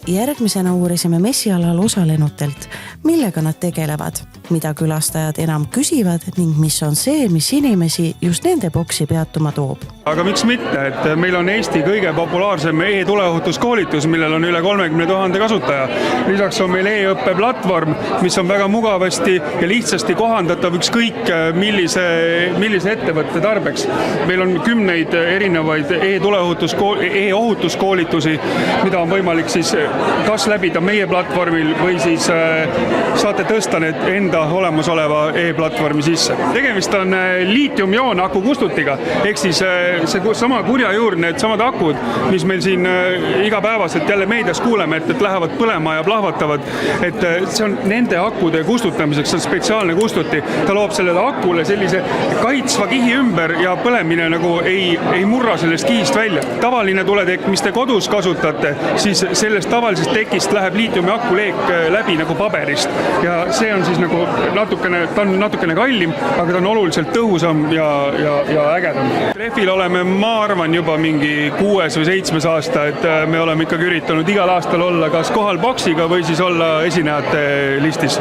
Järgmisena uurisime messialal osalenutelt, millega nad tegelevad, mida külastajad enam küsivad ning mis on see, mis inimesi just nende boksi peatuma toob. Aga miks mitte, et meil on Eesti kõige populaarsem e-tuleohutuskoolitus, millel on üle 30 000 kasutaja. Lisaks on meil e-õppe platvorm, mis on väga mugavasti ja lihtsasti kohandatav ükskõik millise ettevõtte tarbeks. Meil on kümneid erinevaid e-ohutuskoolitusi, mida on võimalik siis kas läbida meie platvormil või siis saate tõsta need enda olemasoleva e-platvormi sisse. Tegemist on liitiumioon aku kustutiga, ehk siis see sama kurjajuur, need samad akud, mis meil siin igapäevaselt jälle meedias kuuleme, et lähevad põlema ja plahvatavad, et see on nende akude kustutamiseks, see on spetsiaalne kustuti. Ta loob sellele akule sellise kaitsva kihi ümber ja põlemine nagu ei murra sellest kihist välja. Tavaline tuletekk, mis te kodus kasutate, siis sellest tavalisest tekist läheb liitiumi akuleek läbi nagu paberist ja see on siis nagu natukene kallim, aga ta on oluliselt tõhusam ja ägedam. Treffil oleme, ma arvan, juba mingi 6 või 7 aasta, et me oleme ikkagi üritanud igal aastal olla kas kohal boksiga või siis olla esinejate listis.